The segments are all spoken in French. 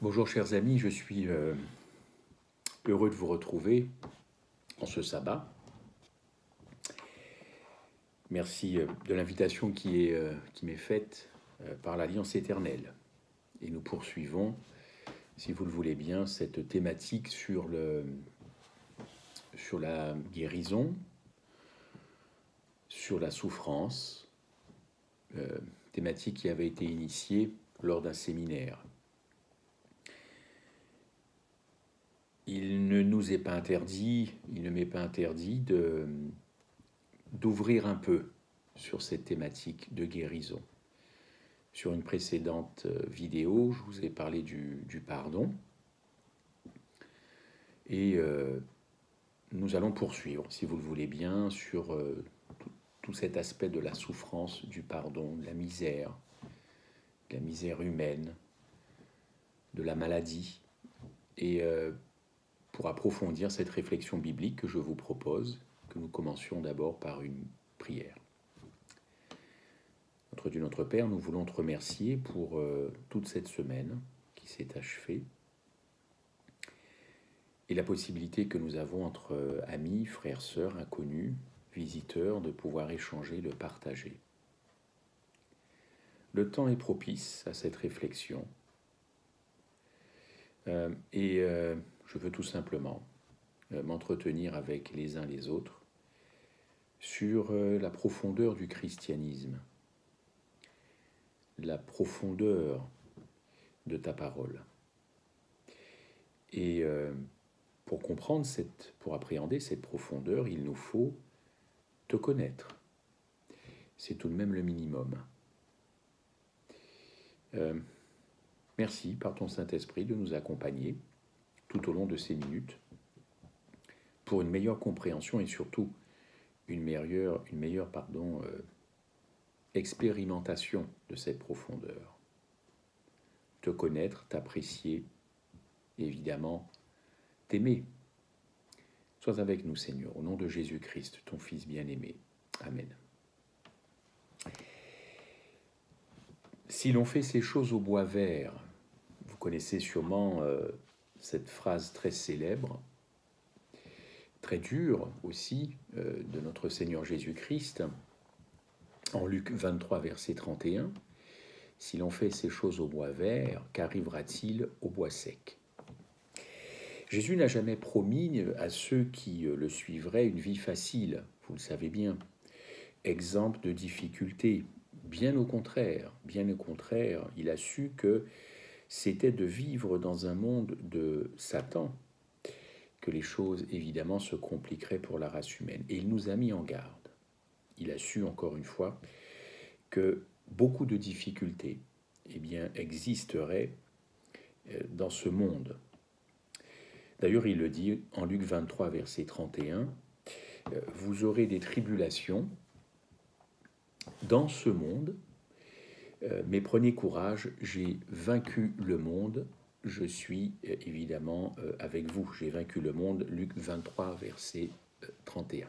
Bonjour chers amis, je suis heureux de vous retrouver en ce sabbat. Merci de l'invitation qui m'est faite par l'Alliance éternelle. Et nous poursuivons, si vous le voulez bien, cette thématique sur la guérison, sur la souffrance, thématique qui avait été initiée lors d'un séminaire. Il ne nous est pas interdit, il ne m'est pas interdit d'ouvrir un peu sur cette thématique de guérison. Sur une précédente vidéo, je vous ai parlé du pardon. Et nous allons poursuivre, si vous le voulez bien, sur tout cet aspect de la souffrance, du pardon, de la misère humaine, de la maladie. Et pour approfondir cette réflexion biblique que je vous propose, que nous commencions d'abord par une prière. Notre Dieu, notre Père, nous voulons te remercier pour toute cette semaine qui s'est achevée et la possibilité que nous avons entre amis, frères, sœurs, inconnus, visiteurs, de pouvoir échanger, de partager. Le temps est propice à cette réflexion et je veux tout simplement m'entretenir avec les uns les autres sur la profondeur du christianisme, la profondeur de ta parole. Et pour comprendre pour appréhender cette profondeur, il nous faut te connaître. C'est tout de même le minimum. Merci par ton Saint-Esprit de nous accompagner tout au long de ces minutes pour une meilleure compréhension et surtout une meilleure expérimentation de cette profondeur. Te connaître, t'apprécier, évidemment, t'aimer. Sois avec nous, Seigneur, au nom de Jésus-Christ, ton Fils bien-aimé. Amen. Si l'on fait ces choses au bois vert, vous connaissez sûrement cette phrase très célèbre, très dure aussi, de notre Seigneur Jésus-Christ, en Luc 23, verset 31, « Si l'on fait ces choses au bois vert, qu'arrivera-t-il au bois sec ?» Jésus n'a jamais promis à ceux qui le suivraient une vie facile, vous le savez bien, exempte de difficultés. Bien au contraire, il a su que c'était de vivre dans un monde de Satan que les choses, évidemment, se compliqueraient pour la race humaine. Et il nous a mis en garde. Il a su, encore une fois, que beaucoup de difficultés existeraient dans ce monde. D'ailleurs, il le dit en Luc 23, verset 31, « Vous aurez des tribulations dans ce monde, mais prenez courage, j'ai vaincu le monde, je suis évidemment avec vous. J'ai vaincu le monde. » Luc 23, verset 31.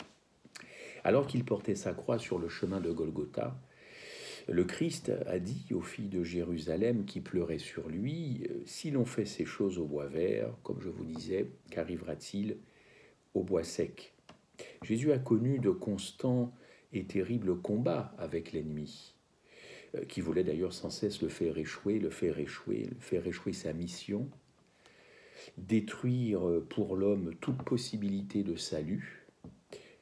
Alors qu'il portait sa croix sur le chemin de Golgotha, le Christ a dit aux filles de Jérusalem qui pleuraient sur lui, « Si l'on fait ces choses au bois vert, comme je vous disais, qu'arrivera-t-il au bois sec ?» Jésus a connu de constants et terribles combats avec l'ennemi, qui voulait d'ailleurs sans cesse le faire échouer sa mission, détruire pour l'homme toute possibilité de salut.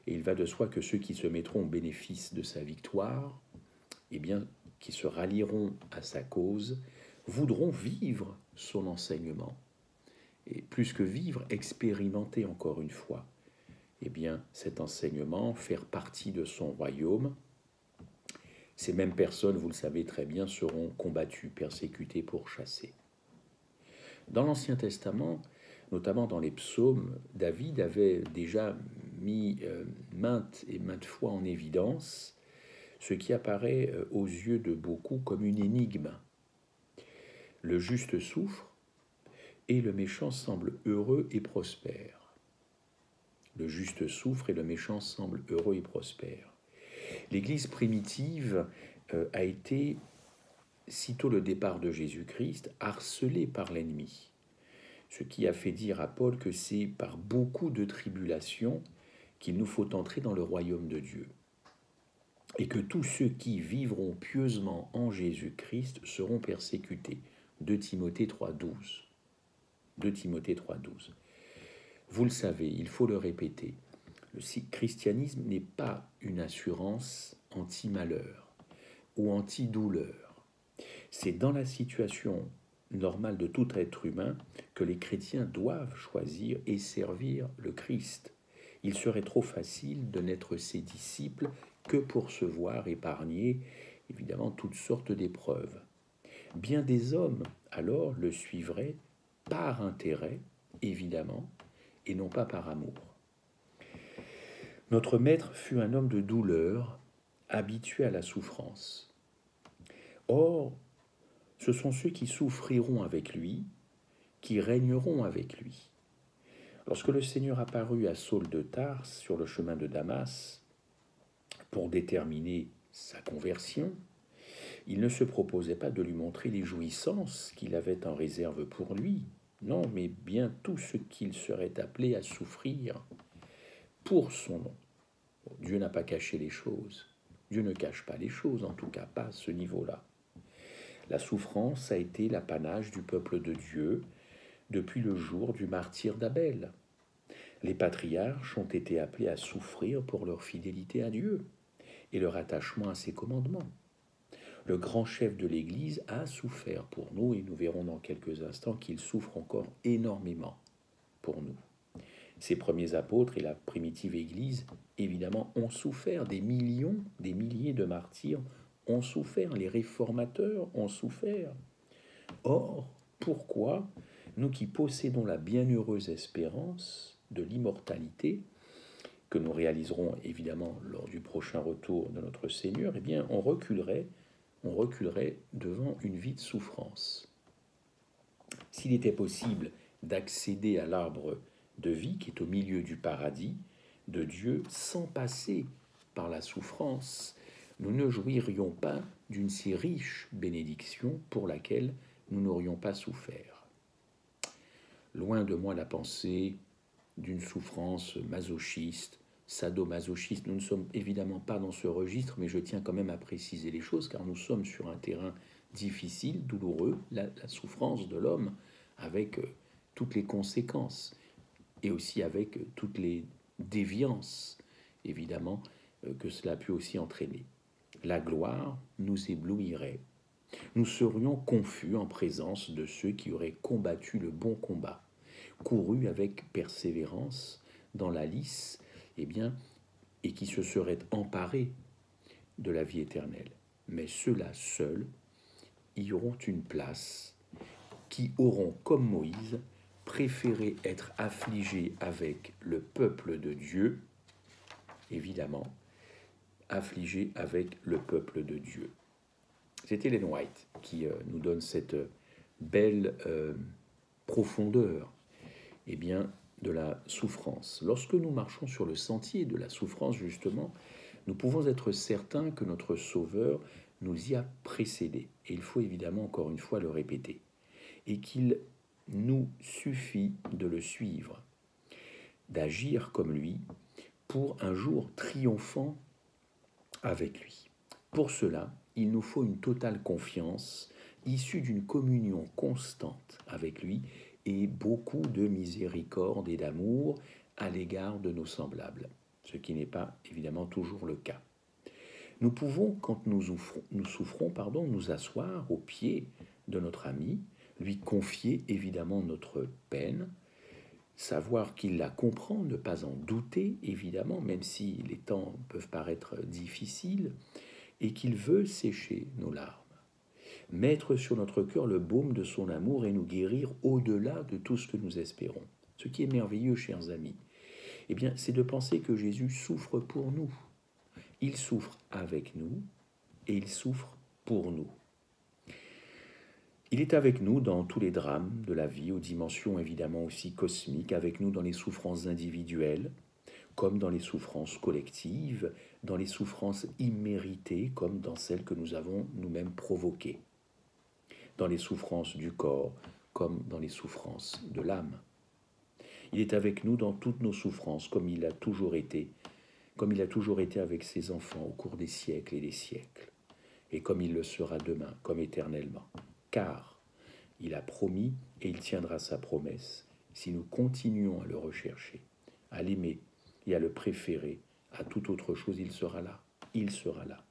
Et il va de soi que ceux qui se mettront au bénéfice de sa victoire, qui se rallieront à sa cause, voudront vivre son enseignement. Et plus que vivre, expérimenter encore une fois, cet enseignement, faire partie de son royaume. Ces mêmes personnes, vous le savez très bien, seront combattues, persécutées, pourchassées. Dans l'Ancien Testament, notamment dans les psaumes, David avait déjà mis maintes et maintes fois en évidence ce qui apparaît aux yeux de beaucoup comme une énigme. Le juste souffre et le méchant semble heureux et prospère. Le juste souffre et le méchant semble heureux et prospère. L'Église primitive a été sitôt le départ de Jésus-Christ, harcelé par l'ennemi. Ce qui a fait dire à Paul que c'est par beaucoup de tribulations qu'il nous faut entrer dans le royaume de Dieu. Et que tous ceux qui vivront pieusement en Jésus-Christ seront persécutés. 2 Timothée 3,12. 2 Timothée 3,12. Vous le savez, il faut le répéter, le christianisme n'est pas une assurance anti-malheur ou anti-douleur. C'est dans la situation normale de tout être humain que les chrétiens doivent choisir et servir le Christ. Il serait trop facile de n'être ses disciples que pour se voir épargner, évidemment, toutes sortes d'épreuves. Bien des hommes, alors, le suivraient par intérêt, évidemment, et non pas par amour. Notre maître fut un homme de douleur, habitué à la souffrance. Or, ce sont ceux qui souffriront avec lui, qui régneront avec lui. Lorsque le Seigneur apparut à Saul de Tarse sur le chemin de Damas pour déterminer sa conversion, il ne se proposait pas de lui montrer les jouissances qu'il avait en réserve pour lui, non, mais bien tout ce qu'il serait appelé à souffrir pour son nom. Dieu n'a pas caché les choses. Dieu ne cache pas les choses, en tout cas pas à ce niveau-là. La souffrance a été l'apanage du peuple de Dieu depuis le jour du martyre d'Abel. Les patriarches ont été appelés à souffrir pour leur fidélité à Dieu et leur attachement à ses commandements. Le grand chef de l'Église a souffert pour nous et nous verrons dans quelques instants qu'il souffre encore énormément pour nous. Ces premiers apôtres et la primitive Église, évidemment, ont souffert. Des millions, des milliers de martyrs ont souffert. Les réformateurs ont souffert. Or, pourquoi nous qui possédons la bienheureuse espérance de l'immortalité, que nous réaliserons évidemment lors du prochain retour de notre Seigneur, eh bien, on reculerait devant une vie de souffrance. S'il était possible d'accéder à l'arbre de vie qui est au milieu du paradis de Dieu sans passer par la souffrance, nous ne jouirions pas d'une si riche bénédiction pour laquelle nous n'aurions pas souffert. Loin de moi la pensée d'une souffrance masochiste, sadomasochiste. Nous ne sommes évidemment pas dans ce registre, mais je tiens quand même à préciser les choses, car nous sommes sur un terrain difficile, douloureux, la souffrance de l'homme, avec toutes les conséquences, et aussi avec toutes les déviances, évidemment, que cela a pu aussi entraîner. La gloire nous éblouirait. Nous serions confus en présence de ceux qui auraient combattu le bon combat, couru avec persévérance dans la lice, et qui se seraient emparés de la vie éternelle. Mais ceux-là seuls y auront une place, qui auront, comme Moïse, préféré être affligés avec le peuple de Dieu, évidemment, affligés avec le peuple de Dieu. C'est Ellen White qui nous donne cette belle profondeur de la souffrance. Lorsque nous marchons sur le sentier de la souffrance, justement, nous pouvons être certains que notre Sauveur nous y a précédés. Et il faut évidemment, encore une fois, le répéter. Et qu'il nous suffit de le suivre, d'agir comme lui, pour un jour triomphant avec lui. Pour cela, il nous faut une totale confiance, issue d'une communion constante avec lui, et beaucoup de miséricorde et d'amour à l'égard de nos semblables, ce qui n'est pas évidemment toujours le cas. Nous pouvons, quand nous souffrons, nous asseoir au pied de notre ami, lui confier évidemment notre peine, savoir qu'il la comprend, ne pas en douter évidemment, même si les temps peuvent paraître difficiles, et qu'il veut sécher nos larmes, mettre sur notre cœur le baume de son amour et nous guérir au-delà de tout ce que nous espérons. Ce qui est merveilleux, chers amis, c'est de penser que Jésus souffre pour nous. Il souffre avec nous et il souffre pour nous. Il est avec nous dans tous les drames de la vie, aux dimensions évidemment aussi cosmiques, avec nous dans les souffrances individuelles, comme dans les souffrances collectives, dans les souffrances imméritées, comme dans celles que nous avons nous-mêmes provoquées. dans les souffrances du corps comme dans les souffrances de l'âme. Il est avec nous dans toutes nos souffrances, comme il a toujours été avec ses enfants au cours des siècles et des siècles, et comme il le sera demain, comme éternellement. Car il a promis et il tiendra sa promesse si nous continuons à le rechercher, à l'aimer et à le préférer à toute autre chose. Il sera là. Il sera là.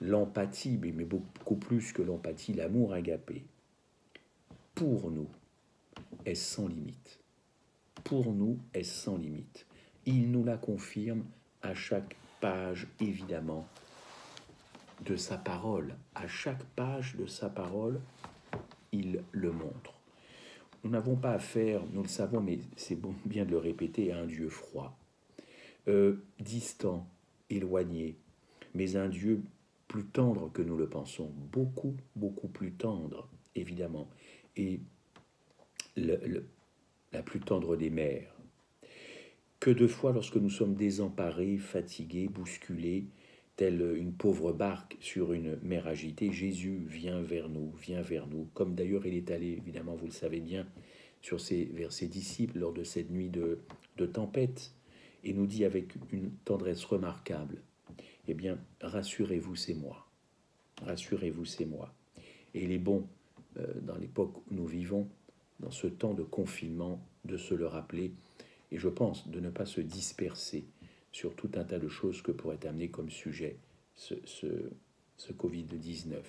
L'empathie, mais beaucoup plus que l'empathie, l'amour agapé, pour nous, est sans limite. Pour nous, est sans limite. Il nous la confirme à chaque page, évidemment, de sa parole. À chaque page de sa parole, il le montre. Nous n'avons pas affaire, nous le savons, mais c'est bon, bien de le répéter, à un Dieu froid, distant, éloigné, mais un Dieu plus tendre que nous le pensons, beaucoup, beaucoup plus tendre, évidemment, et la plus tendre des mères. Que de fois, lorsque nous sommes désemparés, fatigués, bousculés, telle une pauvre barque sur une mer agitée, Jésus vient vers nous, comme d'ailleurs il est allé, évidemment, vous le savez bien, vers ses disciples lors de cette nuit de tempête, et nous dit avec une tendresse remarquable, eh bien, rassurez-vous, c'est moi. Rassurez-vous, c'est moi. Et il est bon, dans l'époque où nous vivons, dans ce temps de confinement, de se le rappeler, et je pense de ne pas se disperser sur tout un tas de choses que pourrait amener comme sujet ce Covid-19.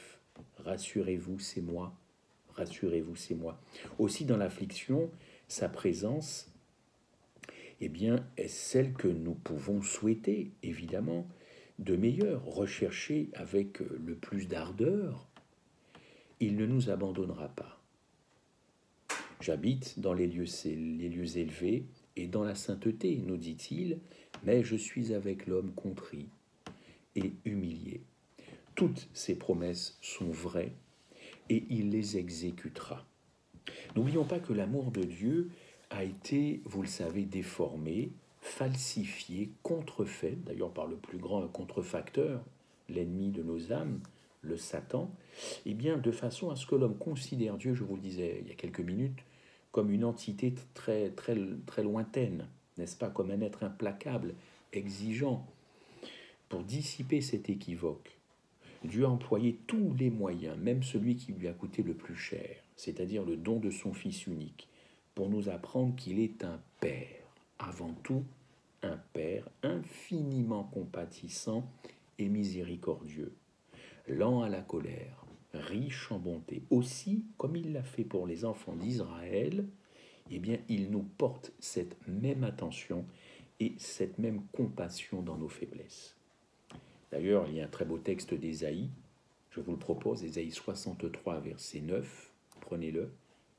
Rassurez-vous, c'est moi. Rassurez-vous, c'est moi. Aussi dans l'affliction, sa présence, eh bien, est celle que nous pouvons souhaiter, évidemment, de meilleure, rechercher avec le plus d'ardeur. Il ne nous abandonnera pas. J'habite dans les lieux élevés et dans la sainteté, nous dit-il, mais je suis avec l'homme contrit et humilié. Toutes ces promesses sont vraies et il les exécutera. N'oublions pas que l'amour de Dieu a été, vous le savez, déformé, falsifié, contrefait, d'ailleurs par le plus grand contrefacteur, l'ennemi de nos âmes, le Satan, et bien de façon à ce que l'homme considère Dieu, je vous le disais il y a quelques minutes, comme une entité très, très, très lointaine, n'est-ce pas, comme un être implacable, exigeant. Pour dissiper cet équivoque, Dieu a employé tous les moyens, même celui qui lui a coûté le plus cher, c'est-à-dire le don de son Fils unique, pour nous apprendre qu'il est un Père, avant tout un Père infiniment compatissant et miséricordieux, lent à la colère, riche en bonté. Aussi, comme il l'a fait pour les enfants d'Israël, eh bien, il nous porte cette même attention et cette même compassion dans nos faiblesses. D'ailleurs, il y a un très beau texte d'Ésaïe, je vous le propose, Ésaïe 63, verset 9, prenez-le,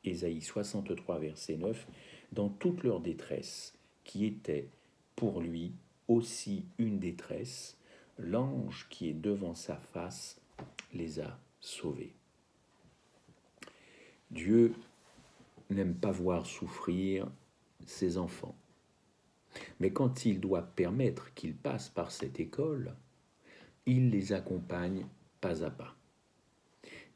Ésaïe 63, verset 9, dans toute leur détresse, qui était pour lui aussi une détresse, l'ange qui est devant sa face les a sauvés. Dieu n'aime pas voir souffrir ses enfants. Mais quand il doit permettre qu'ils passent par cette école, il les accompagne pas à pas.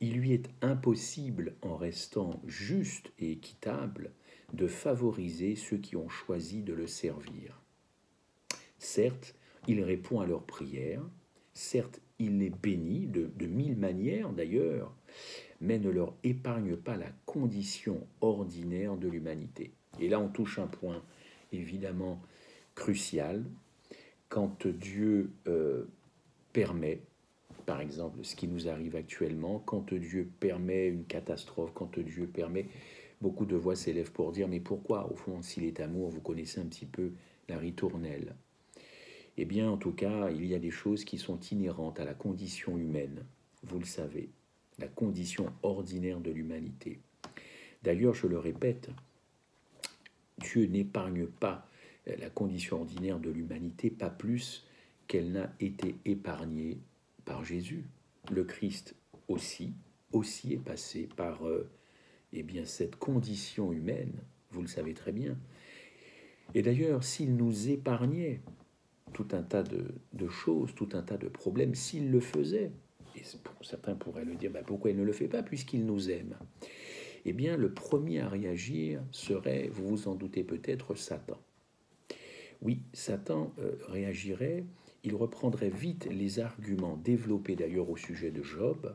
Il lui est impossible, en restant juste et équitable, de favoriser ceux qui ont choisi de le servir. Certes, il répond à leurs prières, certes, il les bénit de mille manières d'ailleurs, mais ne leur épargne pas la condition ordinaire de l'humanité. Et là, on touche un point évidemment crucial. Quand Dieu permet, par exemple, ce qui nous arrive actuellement, quand Dieu permet une catastrophe, quand Dieu permet, beaucoup de voix s'élèvent pour dire, mais pourquoi, au fond, s'il est amour, vous connaissez un petit peu la ritournelle. Eh bien, en tout cas, il y a des choses qui sont inhérentes à la condition humaine, vous le savez, la condition ordinaire de l'humanité. D'ailleurs, je le répète, Dieu n'épargne pas la condition ordinaire de l'humanité, pas plus qu'elle n'a été épargnée par Jésus. Le Christ aussi est passé par eh bien, cette condition humaine, vous le savez très bien. Et d'ailleurs, s'il nous épargnait tout un tas de choses, tout un tas de problèmes, s'il le faisait, Et certains pourraient le dire, pourquoi il ne le fait pas puisqu'il nous aime? Eh bien, le premier à réagir serait, vous vous en doutez peut-être, Satan. Oui, Satan réagirait, il reprendrait vite les arguments développés d'ailleurs au sujet de Job.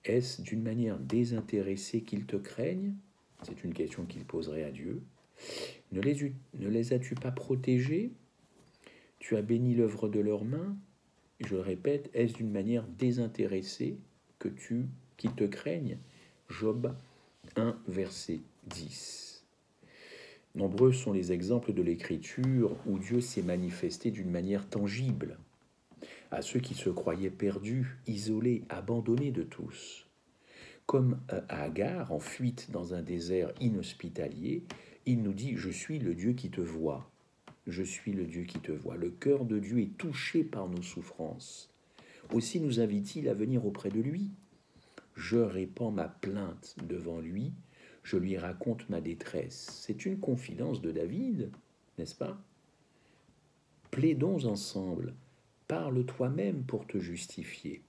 Est-ce d'une manière désintéressée qu'ils te craignent? C'est une question qu'il poserait à Dieu. Ne les as-tu pas protégés? Tu as béni l'œuvre de leurs mains? Je le répète, est-ce d'une manière désintéressée qu'ils te craignent? Job 1, verset 10. Nombreux sont les exemples de l'Écriture où Dieu s'est manifesté d'une manière tangible à ceux qui se croyaient perdus, isolés, abandonnés de tous. Comme à Agar, en fuite dans un désert inhospitalier, il nous dit « Je suis le Dieu qui te voit ». Je suis le Dieu qui te voit. Le cœur de Dieu est touché par nos souffrances. Aussi nous invite-t-il à venir auprès de lui. Je répands ma plainte devant lui, je lui raconte ma détresse. C'est une confidence de David, n'est-ce pas? Plaidons ensemble, parle toi-même pour te justifier.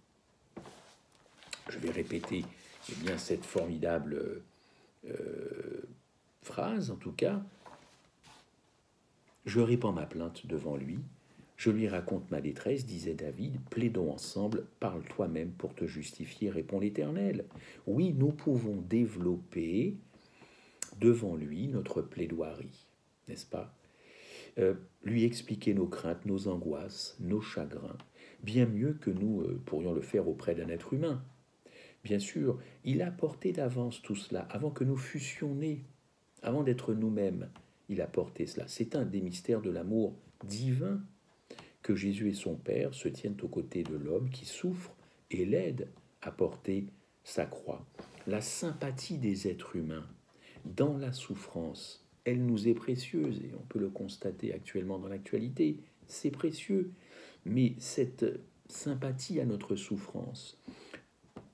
Je vais répéter cette formidable phrase, en tout cas. Je répands ma plainte devant lui, je lui raconte ma détresse, disait David, plaidons ensemble, parle toi-même pour te justifier, répond l'Éternel. Oui, nous pouvons développer devant lui notre plaidoirie, n'est-ce pas? Lui expliquer nos craintes, nos angoisses, nos chagrins, bien mieux que nous pourrions le faire auprès d'un être humain. Bien sûr, il a porté d'avance tout cela, avant que nous fussions nés, avant d'être nous-mêmes, il a porté cela. C'est un des mystères de l'amour divin, que Jésus et son Père se tiennent aux côtés de l'homme qui souffre et l'aident à porter sa croix. La sympathie des êtres humains dans la souffrance, elle nous est précieuse, et on peut le constater actuellement dans l'actualité, c'est précieux, mais cette sympathie à notre souffrance,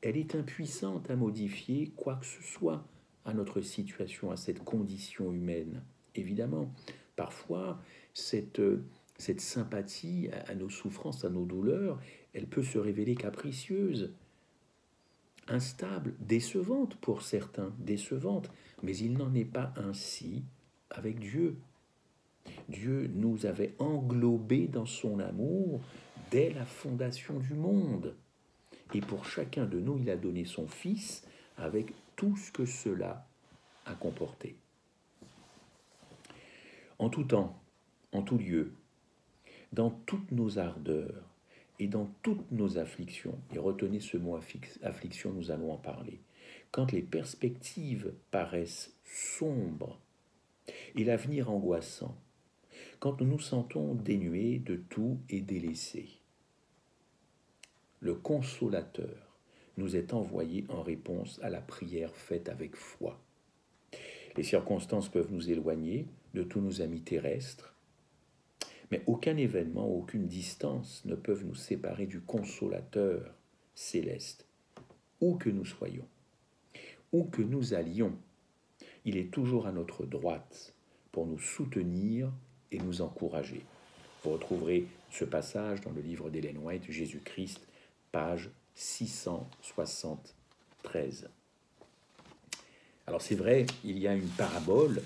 elle est impuissante à modifier quoi que ce soit à notre situation, à cette condition humaine. Évidemment, parfois, cette sympathie à nos souffrances, à nos douleurs, elle peut se révéler capricieuse, instable, décevante pour certains, décevante, mais il n'en est pas ainsi avec Dieu. Dieu nous avait englobés dans son amour dès la fondation du monde. Et pour chacun de nous, il a donné son Fils avec tout ce que cela a comporté. En tout temps, en tout lieu, dans toutes nos ardeurs et dans toutes nos afflictions, et retenez ce mot affliction, nous allons en parler, quand les perspectives paraissent sombres et l'avenir angoissant, quand nous nous sentons dénués de tout et délaissés, le consolateur nous est envoyé en réponse à la prière faite avec foi. Les circonstances peuvent nous éloigner de tous nos amis terrestres, mais aucun événement, aucune distance ne peuvent nous séparer du consolateur céleste. Où que nous soyons, où que nous allions, il est toujours à notre droite pour nous soutenir et nous encourager. Vous retrouverez ce passage dans le livre d'Ellen White, Jésus-Christ, page 673. Alors c'est vrai, il y a une parabole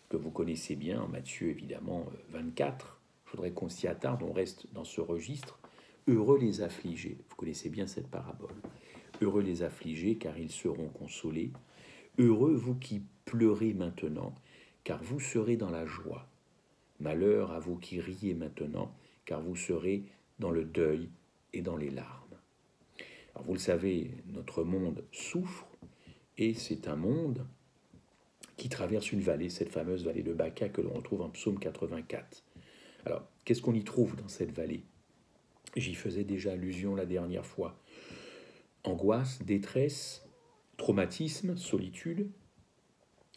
que vous connaissez bien, en Matthieu évidemment 24. Je voudrais qu'on s'y attarde, on reste dans ce registre. Heureux les affligés, vous connaissez bien cette parabole. Heureux les affligés, car ils seront consolés. Heureux vous qui pleurez maintenant, car vous serez dans la joie. Malheur à vous qui riez maintenant, car vous serez dans le deuil et dans les larmes. Alors vous le savez, notre monde souffre, et c'est un monde qui traverse une vallée, cette fameuse vallée de Baca que l'on retrouve en psaume 84. Alors, qu'est-ce qu'on y trouve dans cette vallée? J'y faisais déjà allusion la dernière fois. Angoisse, détresse, traumatisme, solitude.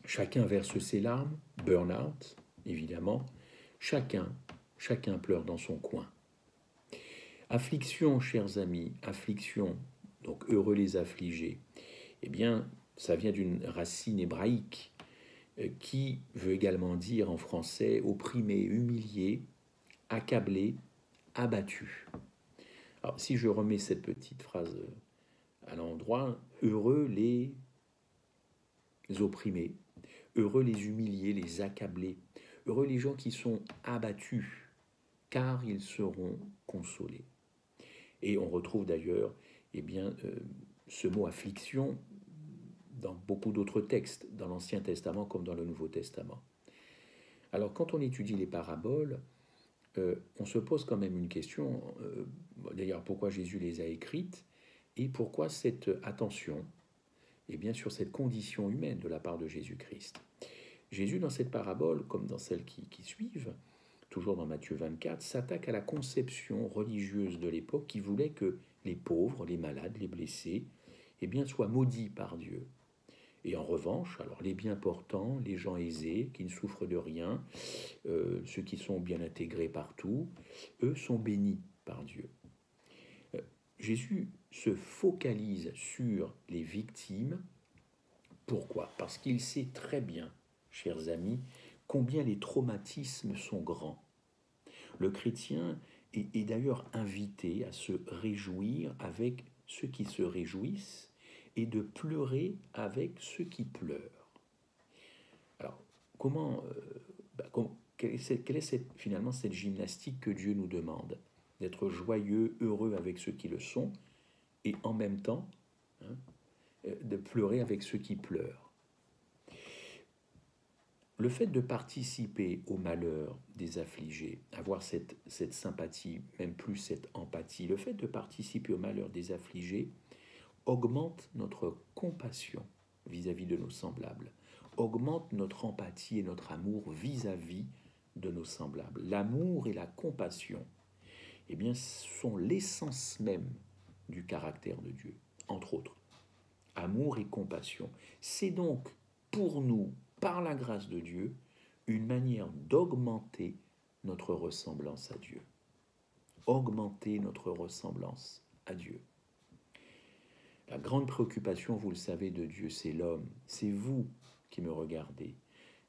Chacun verse ses larmes, burn-out, évidemment. Chacun pleure dans son coin. Affliction, chers amis, affliction, donc heureux les affligés. Eh bien, ça vient d'une racine hébraïque qui veut également dire en français opprimé, humilié, accablé, abattu. Alors, si je remets cette petite phrase à l'endroit, heureux les opprimés, heureux les humiliés, les accablés, heureux les gens qui sont abattus, car ils seront consolés. Et on retrouve d'ailleurs ce mot affliction dans beaucoup d'autres textes, dans l'Ancien Testament comme dans le Nouveau Testament. Alors quand on étudie les paraboles, on se pose quand même une question, d'ailleurs pourquoi Jésus les a écrites, et pourquoi cette attention sur cette condition humaine de la part de Jésus-Christ. Jésus, dans cette parabole, comme dans celles qui suivent, toujours dans Matthieu 24, s'attaque à la conception religieuse de l'époque qui voulait que les pauvres, les malades, les blessés, soient maudits par Dieu. Et en revanche, alors les bien portants, les gens aisés, qui ne souffrent de rien, ceux qui sont bien intégrés partout, eux sont bénis par Dieu. Jésus se focalise sur les victimes. Pourquoi? Parce qu'il sait très bien, chers amis, combien les traumatismes sont grands. Le chrétien est d'ailleurs invité à se réjouir avec ceux qui se réjouissent et de pleurer avec ceux qui pleurent. Alors, quelle est finalement cette gymnastique que Dieu nous demande? D'être joyeux, heureux avec ceux qui le sont, et en même temps, de pleurer avec ceux qui pleurent. Le fait de participer au malheur des affligés, avoir cette sympathie, même plus cette empathie, le fait de participer au malheur des affligés augmente notre compassion vis-à-vis de nos semblables, augmente notre empathie et notre amour vis-à-vis de nos semblables. L'amour et la compassion, sont l'essence même du caractère de Dieu, entre autres. Amour et compassion. C'est donc pour nous, par la grâce de Dieu, une manière d'augmenter notre ressemblance à Dieu. Augmenter notre ressemblance à Dieu. La grande préoccupation, vous le savez, de Dieu, c'est l'homme. C'est vous qui me regardez.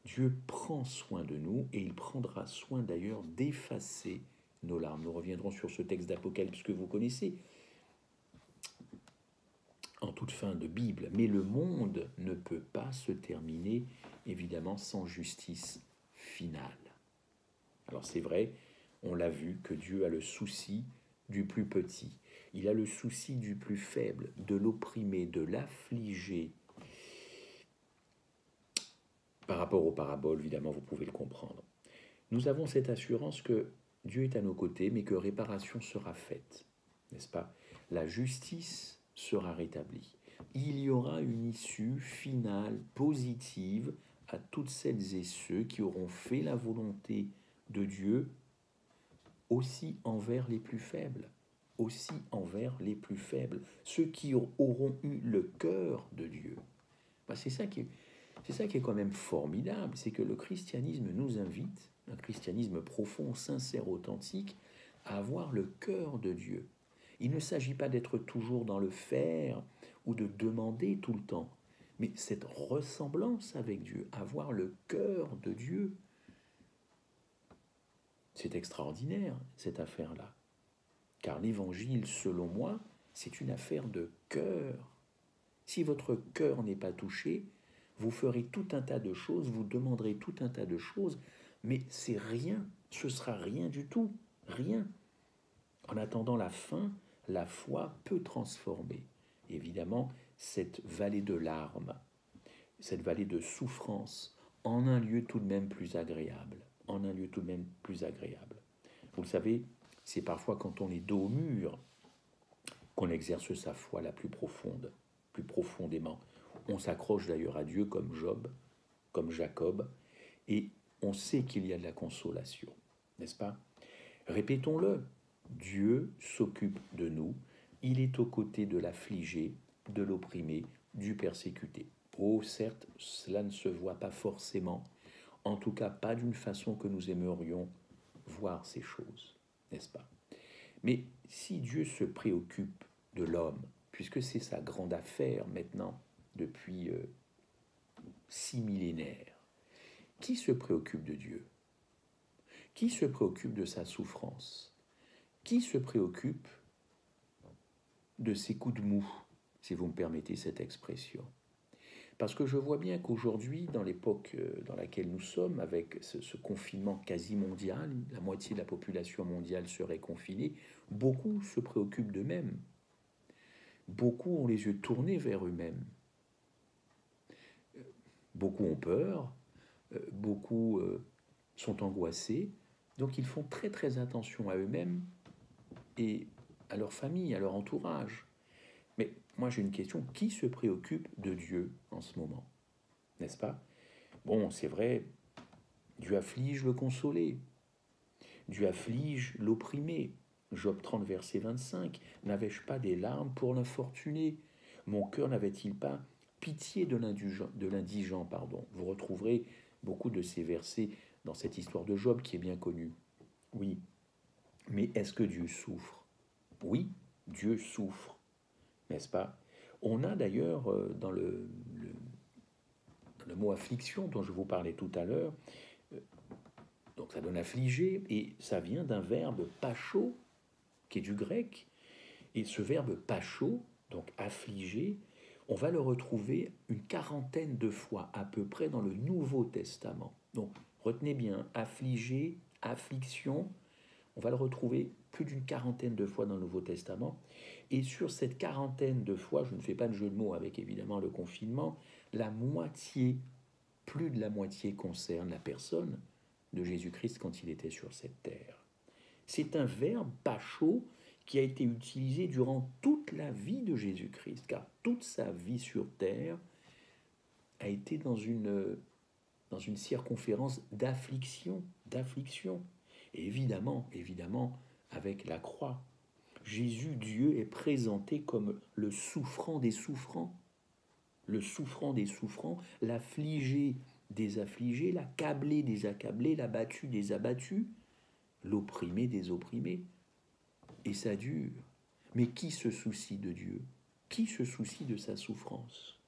Dieu prend soin de nous et il prendra soin d'ailleurs d'effacer nos larmes. Nous reviendrons sur ce texte d'Apocalypse que vous connaissez en toute fin de Bible. Mais le monde ne peut pas se terminer, évidemment, sans justice finale. Alors c'est vrai, on l'a vu, que Dieu a le souci du plus petit. Il a le souci du plus faible, de l'opprimé, de l'affligé. Par rapport aux paraboles, évidemment, vous pouvez le comprendre. Nous avons cette assurance que Dieu est à nos côtés, mais que réparation sera faite, n'est-ce pas? La justice sera rétablie. Il y aura une issue finale, positive, à toutes celles et ceux qui auront fait la volonté de Dieu, aussi envers les plus faibles, ceux qui auront eu le cœur de Dieu. C'est ça qui est quand même formidable, c'est que le christianisme nous invite, un christianisme profond, sincère, authentique, à avoir le cœur de Dieu. Il ne s'agit pas d'être toujours dans le faire ou de demander tout le temps, mais cette ressemblance avec Dieu, avoir le cœur de Dieu. C'est extraordinaire, cette affaire-là. Car l'évangile, selon moi, c'est une affaire de cœur. Si votre cœur n'est pas touché, vous ferez tout un tas de choses, vous demanderez tout un tas de choses, mais c'est rien, ce sera rien du tout, rien. En attendant la fin, la foi peut transformer, évidemment, cette vallée de larmes, cette vallée de souffrance, en un lieu tout de même plus agréable, Vous le savez, c'est parfois quand on est dos au mur qu'on exerce sa foi la plus profonde, plus profondément. On s'accroche d'ailleurs à Dieu comme Job, comme Jacob, et on sait qu'il y a de la consolation, n'est-ce pas? Répétons-le, Dieu s'occupe de nous, il est aux côtés de l'affligé, de l'opprimé, du persécuté. Oh, certes, cela ne se voit pas forcément, en tout cas pas d'une façon que nous aimerions voir ces choses, n'est-ce pas? Mais si Dieu se préoccupe de l'homme, puisque c'est sa grande affaire maintenant, depuis 6 millénaires, qui se préoccupe de Dieu? Qui se préoccupe de sa souffrance? Qui se préoccupe de ces coups de mou, si vous me permettez cette expression. Parce que je vois bien qu'aujourd'hui, dans l'époque dans laquelle nous sommes, avec ce confinement quasi mondial, la moitié de la population mondiale serait confinée, beaucoup se préoccupent d'eux-mêmes. Beaucoup ont les yeux tournés vers eux-mêmes. Beaucoup ont peur, beaucoup sont angoissés, donc ils font très très attention à eux-mêmes et à leur famille, à leur entourage. Mais moi j'ai une question, qui se préoccupe de Dieu en ce moment? N'est-ce pas? Bon, c'est vrai, Dieu afflige le consolé, Dieu afflige l'opprimé. Job 30, verset 25, n'avais-je pas des larmes pour l'infortuné? Mon cœur n'avait-il pas pitié de l'indigent, pardon. Vous retrouverez beaucoup de ces versets dans cette histoire de Job qui est bien connue. Oui, mais est-ce que Dieu souffre? Oui, Dieu souffre, n'est-ce pas? On a d'ailleurs dans le mot affliction dont je vous parlais tout à l'heure, donc ça donne affliger, et ça vient d'un verbe pacho, qui est du grec, et ce verbe pacho, donc affliger, on va le retrouver une quarantaine de fois à peu près dans le Nouveau Testament. Donc retenez bien, affliger, affliction, on va le retrouver plus d'une quarantaine de fois dans le Nouveau Testament. Et sur cette quarantaine de fois, je ne fais pas de jeu de mots avec évidemment le confinement, la moitié, plus de la moitié concerne la personne de Jésus-Christ quand il était sur cette terre. C'est un verbe pacho qui a été utilisé durant toute la vie de Jésus-Christ, car toute sa vie sur terre a été dans une circonférence d'affliction, Et évidemment, avec la croix, Jésus, Dieu, est présenté comme le souffrant des souffrants, l'affligé des affligés, l'accablé des accablés, l'abattu des abattus, l'opprimé des opprimés. Et ça dure. Mais qui se soucie de Dieu? Qui se soucie de sa souffrance?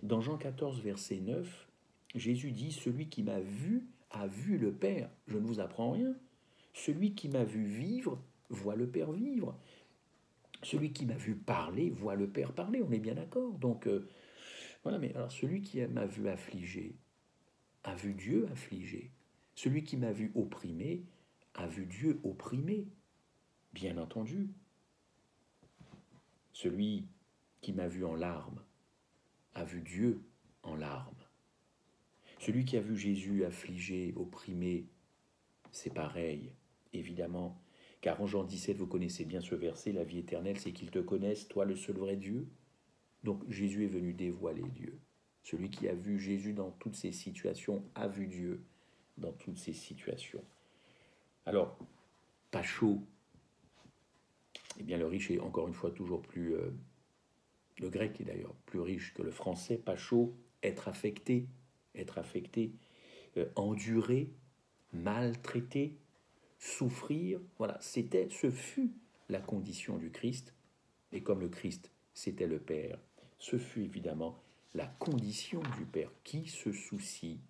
Dans Jean 14, verset 9, Jésus dit, « Celui qui m'a vu a vu le Père. Je ne vous apprends rien. Celui qui m'a vu vivre voit le Père vivre. Celui qui m'a vu parler voit le Père parler. » On est bien d'accord. Donc, voilà, mais alors celui qui m'a vu affligé a vu Dieu affligé. Celui qui m'a vu opprimé a vu Dieu opprimé. Bien entendu. Celui qui m'a vu en larmes a vu Dieu en larmes. Celui qui a vu Jésus affligé, opprimé, c'est pareil, évidemment. Car en Jean 17, vous connaissez bien ce verset, la vie éternelle, c'est qu'ils te connaissent, toi le seul vrai Dieu. Donc Jésus est venu dévoiler Dieu. Celui qui a vu Jésus dans toutes ces situations a vu Dieu dans toutes ces situations. Alors, pacho, eh bien le riche est encore une fois toujours plus... le grec est d'ailleurs plus riche que le français. Pacho, être affecté, endurer, maltraiter, souffrir. Voilà, ce fut la condition du Christ. Et comme le Christ, c'était le Père, ce fut évidemment la condition du Père. Qui se soucie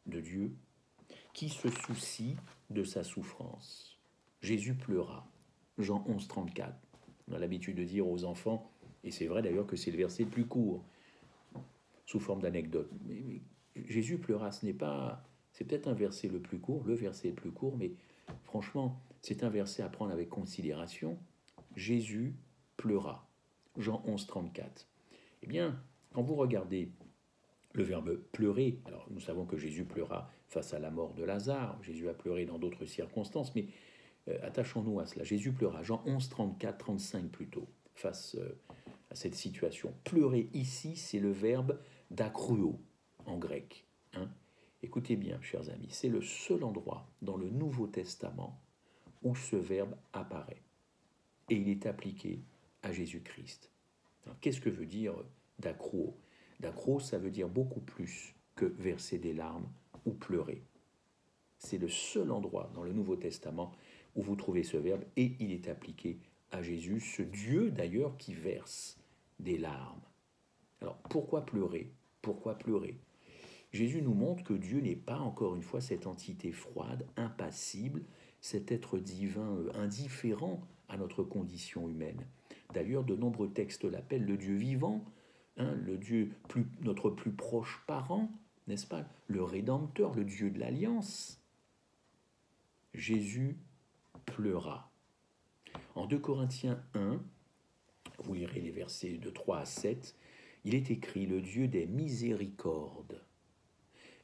de Dieu? Qui se soucie de sa souffrance? Jésus pleura. Jean 11, 34. On a l'habitude de dire aux enfants, et c'est vrai d'ailleurs que c'est le verset le plus court, sous forme d'anecdote. Mais Jésus pleura, c'est peut-être un verset le plus court, mais franchement, c'est un verset à prendre avec considération. Jésus pleura. Jean 11, 34. Eh bien, quand vous regardez le verbe pleurer, alors nous savons que Jésus pleura face à la mort de Lazare, Jésus a pleuré dans d'autres circonstances, mais attachons-nous à cela. Jésus pleura, Jean 11, 34, 35 plutôt, face à cette situation. Pleurer ici, c'est le verbe d'acruo en grec. Écoutez bien, chers amis, c'est le seul endroit dans le Nouveau Testament où ce verbe apparaît. Et il est appliqué à Jésus-Christ. Qu'est-ce que veut dire d'acruo? D'acruo, ça veut dire beaucoup plus que verser des larmes ou pleurer. C'est le seul endroit dans le Nouveau Testament où vous trouvez ce verbe, et il est appliqué à Jésus, ce Dieu d'ailleurs qui verse des larmes. Alors pourquoi pleurer? Pourquoi pleurer? Jésus nous montre que Dieu n'est pas, encore une fois, cette entité froide, impassible, cet être divin indifférent à notre condition humaine. D'ailleurs, de nombreux textes l'appellent le Dieu vivant, hein, le Dieu notre plus proche parent, n'est-ce pas? Le Rédempteur, le Dieu de l'Alliance. Jésus pleura. En 2 Corinthiens 1, vous lirez les versets de 3 à 7, il est écrit le Dieu des miséricordes.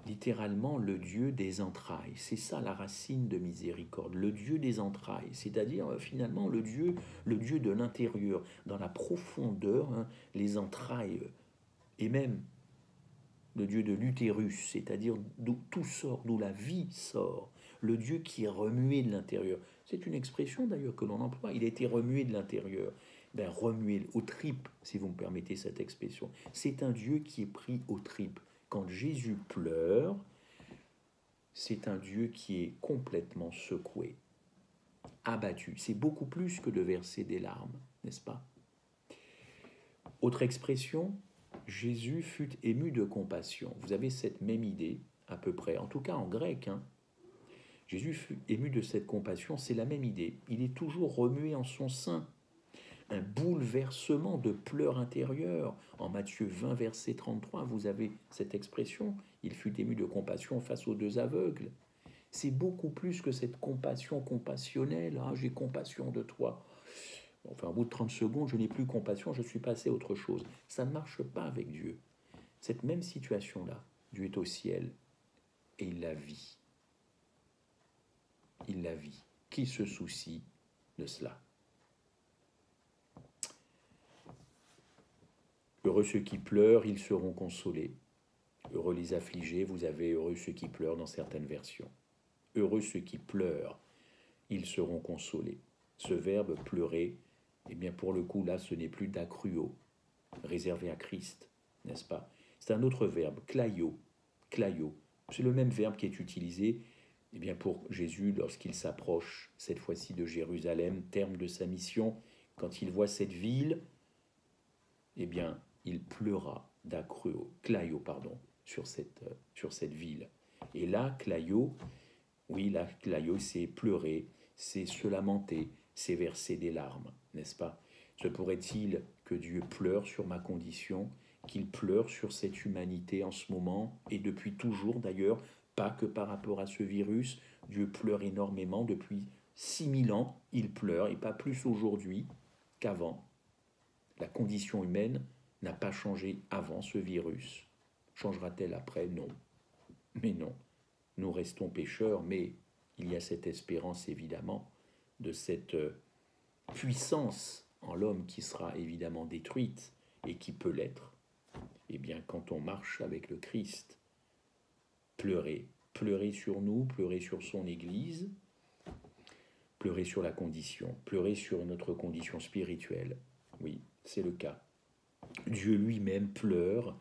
Littéralement le Dieu des entrailles. C'est ça la racine de miséricorde, le Dieu des entrailles, c'est-à-dire finalement le Dieu de l'intérieur, dans la profondeur, hein, les entrailles, et même le Dieu de l'utérus, c'est-à-dire d'où tout sort, d'où la vie sort, le Dieu qui est remué de l'intérieur. C'est une expression d'ailleurs que l'on emploie, il a été remué de l'intérieur. Ben, remué aux tripes, si vous me permettez cette expression. C'est un Dieu qui est pris aux tripes. Quand Jésus pleure, c'est un Dieu qui est complètement secoué, abattu. C'est beaucoup plus que de verser des larmes, n'est-ce pas? Autre expression, Jésus fut ému de compassion. Vous avez cette même idée, à peu près, en tout cas en grec. Hein. Jésus fut ému de cette compassion, c'est la même idée. Il est toujours remué en son sein. Un bouleversement de pleurs intérieures. En Matthieu 20, verset 33, vous avez cette expression. Il fut ému de compassion face aux 2 aveugles. C'est beaucoup plus que cette compassion compassionnelle. Ah, j'ai compassion de toi. Enfin, au bout de 30 secondes, je n'ai plus compassion, je suis passé à autre chose. Ça ne marche pas avec Dieu. Cette même situation-là, Dieu est au ciel et il la vit. Il la vit. Qui se soucie de cela? Heureux ceux qui pleurent, ils seront consolés. Heureux les affligés, vous avez heureux ceux qui pleurent dans certaines versions. Heureux ceux qui pleurent, ils seront consolés. Ce verbe pleurer, eh bien pour le coup là, ce n'est plus d'acruo, réservé à Christ, n'est-ce pas? C'est un autre verbe, klaio, klaio. C'est le même verbe qui est utilisé eh bien, pour Jésus lorsqu'il s'approche, cette fois-ci de Jérusalem, terme de sa mission, quand il voit cette ville, eh bien, il pleura d'acruo, klaio, pardon, sur cette ville. Et là, klaio, oui, là, klaio, c'est pleurer, c'est se lamenter, c'est verser des larmes, n'est-ce pas? Se pourrait-il que Dieu pleure sur ma condition, qu'il pleure sur cette humanité en ce moment, et depuis toujours d'ailleurs, pas que par rapport à ce virus, Dieu pleure énormément, depuis 6000 ans, il pleure, et pas plus aujourd'hui qu'avant. La condition humaine n'a pas changé avant ce virus. Changera-t-elle après? Non. Mais non. Nous restons pécheurs, mais il y a cette espérance évidemment de cette puissance en l'homme qui sera évidemment détruite et qui peut l'être. Eh bien, quand on marche avec le Christ, pleurer sur nous, pleurer sur son Église, pleurer sur la condition, pleurer sur notre condition spirituelle. Oui, c'est le cas. Dieu lui-même pleure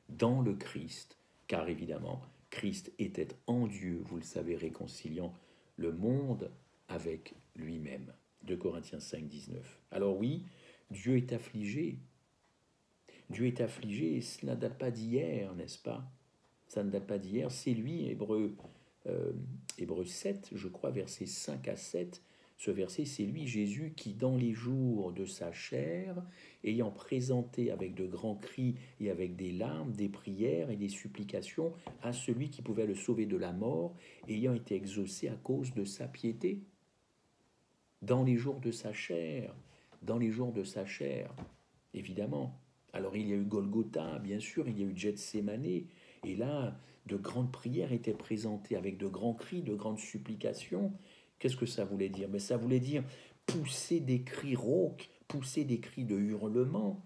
dans le Christ, car évidemment, Christ était en Dieu, vous le savez, réconciliant le monde avec lui-même. 2 Corinthiens 5, 19. Alors oui, Dieu est affligé. Dieu est affligé, et cela ne date pas d'hier, n'est-ce pas? Ça ne date pas d'hier, c'est lui, Hébreux 7, je crois, versets 5 à 7, ce verset, c'est lui, Jésus, qui, dans les jours de sa chair, ayant présenté avec de grands cris et avec des larmes, des prières et des supplications à celui qui pouvait le sauver de la mort, ayant été exaucé à cause de sa piété, dans les jours de sa chair, évidemment. Alors il y a eu Golgotha, bien sûr, il y a eu Gethsémane, et là, de grandes prières étaient présentées avec de grands cris, de grandes supplications. Qu'est-ce que ça voulait dire? Mais ça voulait dire pousser des cris rauques, pousser des cris de hurlement.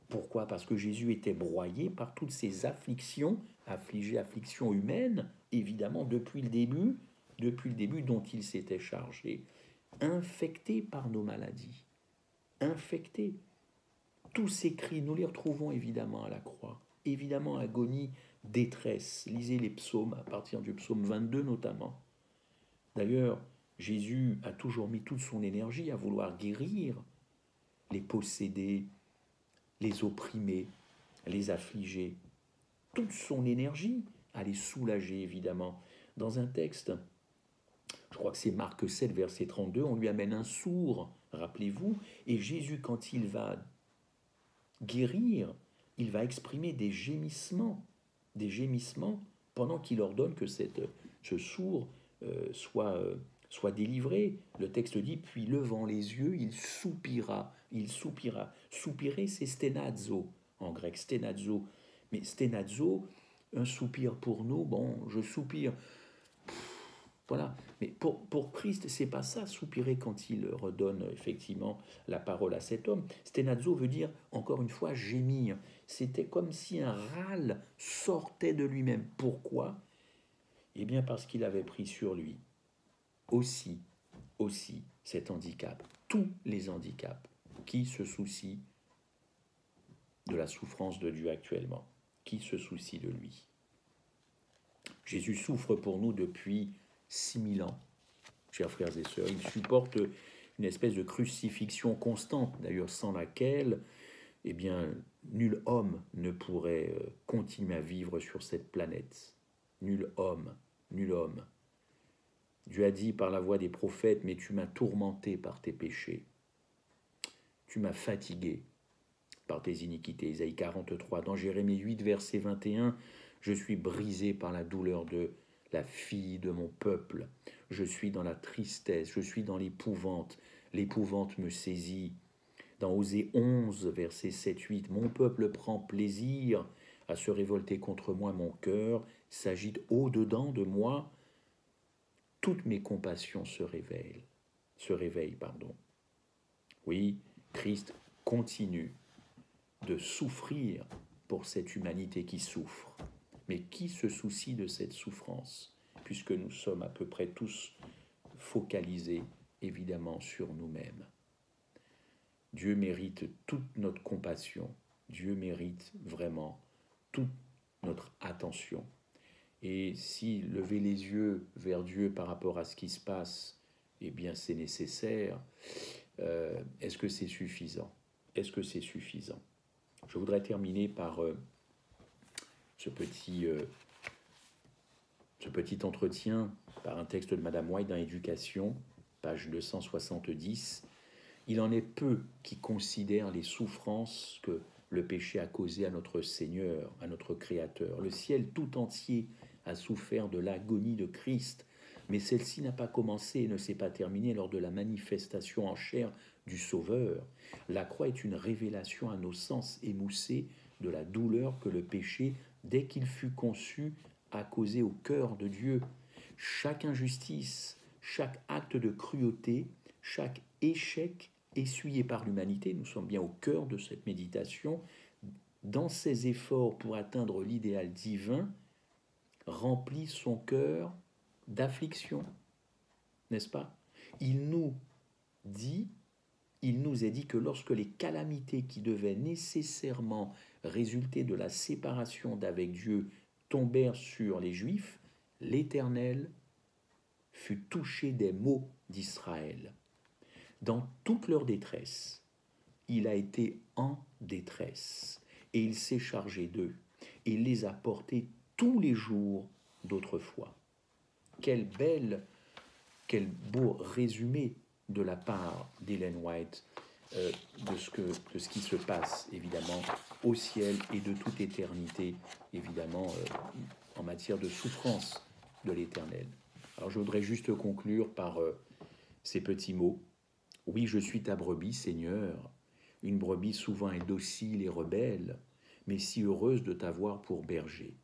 Pourquoi? Parce que Jésus était broyé par toutes ces afflictions, afflictions humaines, évidemment, depuis le début dont il s'était chargé, infecté par nos maladies, infecté. Tous ces cris, nous les retrouvons évidemment à la croix, évidemment agonie, détresse. Lisez les psaumes, à partir du psaume 22 notamment. D'ailleurs, Jésus a toujours mis toute son énergie à vouloir guérir les possédés, les opprimés, les affligés. Toute son énergie à les soulager, évidemment. Dans un texte, je crois que c'est Marc 7, verset 32, on lui amène un sourd rappelez-vous, et Jésus, quand il va guérir, il va exprimer des gémissements pendant qu'il ordonne que ce sourd soit délivré. Le texte dit, puis levant les yeux, il soupira. Soupirer, c'est stenazo, en grec, stenazo. Mais stenazo, un soupir pour nous, bon, je soupire. Voilà. Mais pour Christ, c'est pas ça, soupirer quand il redonne effectivement la parole à cet homme. Stenazo veut dire, encore une fois, gémir. C'était comme si un râle sortait de lui-même. Pourquoi? Eh bien parce qu'il avait pris sur lui aussi cet handicap, tous les handicaps. Qui se soucie de la souffrance de Dieu actuellement? Qui se soucie de lui? Jésus souffre pour nous depuis 6000 ans, chers frères et sœurs. Il supporte une espèce de crucifixion constante, d'ailleurs sans laquelle, eh bien, nul homme ne pourrait continuer à vivre sur cette planète. Nul homme. Dieu a dit par la voix des prophètes, mais tu m'as tourmenté par tes péchés. Tu m'as fatigué par tes iniquités. Isaïe 43. Dans Jérémie 8, verset 21, je suis brisé par la douleur de la fille de mon peuple. Je suis dans la tristesse, je suis dans l'épouvante. L'épouvante me saisit. Dans Osée 11, verset 7-8, mon peuple prend plaisir à se révolter contre moi, mon cœur s'agite au-dedans de moi. Toutes mes compassions se réveillent. Oui, Christ continue de souffrir pour cette humanité qui souffre. Mais qui se soucie de cette souffrance, puisque nous sommes à peu près tous focalisés, évidemment, sur nous-mêmes. Dieu mérite toute notre compassion. Dieu mérite vraiment toute notre attention. Et si lever les yeux vers Dieu par rapport à ce qui se passe, eh bien c'est nécessaire, est-ce que c'est suffisant? Est-ce que c'est suffisant? Je voudrais terminer par ce petit entretien, par un texte de Madame White dans Éducation, page 270. Il en est peu qui considèrent les souffrances que le péché a causées à notre Seigneur, à notre Créateur. Le ciel tout entier a souffert de l'agonie de Christ, mais celle-ci n'a pas commencé et ne s'est pas terminée lors de la manifestation en chair du Sauveur. La croix est une révélation à nos sens émoussés de la douleur que le péché, dès qu'il fut conçu, a causé au cœur de Dieu. Chaque injustice, chaque acte de cruauté, chaque échec essuyé par l'humanité, nous sommes bien au cœur de cette méditation, dans ses efforts pour atteindre l'idéal divin, remplit son cœur d'affliction, n'est-ce pas? Il nous est dit que lorsque les calamités qui devaient nécessairement résulter de la séparation d'avec Dieu tombèrent sur les Juifs, l'Éternel fut touché des maux d'Israël. Dans toute leur détresse, il a été en détresse et il s'est chargé d'eux et il les a portés tous les jours d'autrefois. Quel beau résumé de la part d'Ellen White de ce qui se passe évidemment au ciel et de toute éternité évidemment en matière de souffrance de l'Éternel. Alors je voudrais juste conclure par ces petits mots. Oui, je suis ta brebis, Seigneur. Une brebis souvent est docile et rebelle, mais si heureuse de t'avoir pour berger.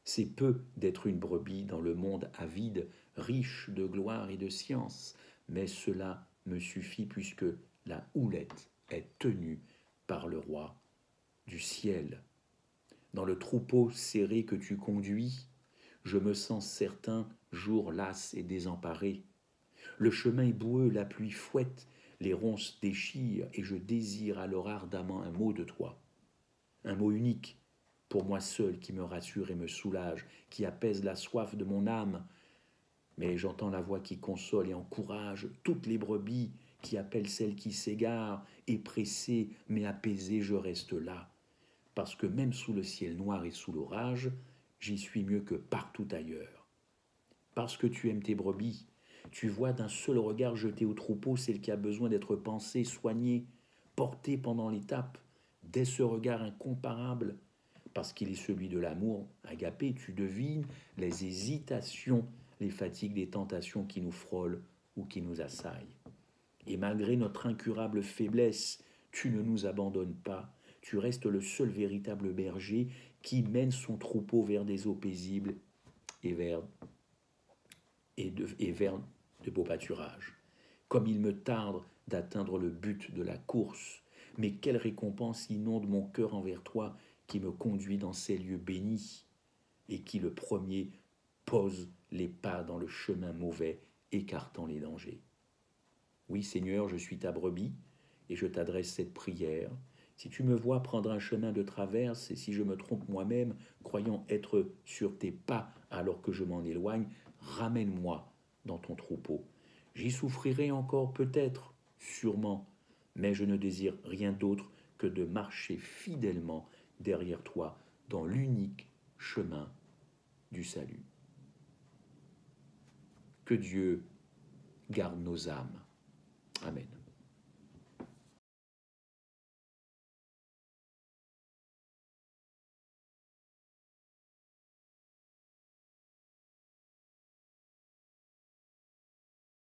C'est peu d'être une brebis dans le monde avide, riche de gloire et de science, mais cela me suffit puisque la houlette est tenue par le roi du ciel. Dans le troupeau serré que tu conduis, je me sens certain, jour las et désemparé. Le chemin est boueux, la pluie fouette, les ronces déchirent, et je désire alors ardemment un mot de toi. Un mot unique, pour moi seul, qui me rassure et me soulage, qui apaise la soif de mon âme. Mais j'entends la voix qui console et encourage toutes les brebis, qui appellent celles qui s'égarent, et pressé, mais apaisé, je reste là. Parce que même sous le ciel noir et sous l'orage, j'y suis mieux que partout ailleurs. Parce que tu aimes tes brebis, Tu vois d'un seul regard jeté au troupeau celle qui a besoin d'être pensée, soignée, portée pendant l'étape. Dès ce regard incomparable, parce qu'il est celui de l'amour, agapé, tu devines les hésitations, les fatigues des tentations qui nous frôlent ou qui nous assaillent. Et malgré notre incurable faiblesse, tu ne nous abandonnes pas. Tu restes le seul véritable berger qui mène son troupeau vers des eaux paisibles et vers, vers de beaux pâturages. Comme il me tarde d'atteindre le but de la course, mais quelle récompense inonde mon cœur envers toi qui me conduit dans ces lieux bénis et qui le premier pose les pas dans le chemin mauvais, écartant les dangers. Oui, Seigneur, je suis ta brebis et je t'adresse cette prière. Si tu me vois prendre un chemin de traverse et si je me trompe moi-même, croyant être sur tes pas alors que je m'en éloigne, ramène-moi dans ton troupeau. J'y souffrirai encore peut-être, sûrement, mais je ne désire rien d'autre que de marcher fidèlement derrière toi dans l'unique chemin du salut. Que Dieu garde nos âmes. Amen.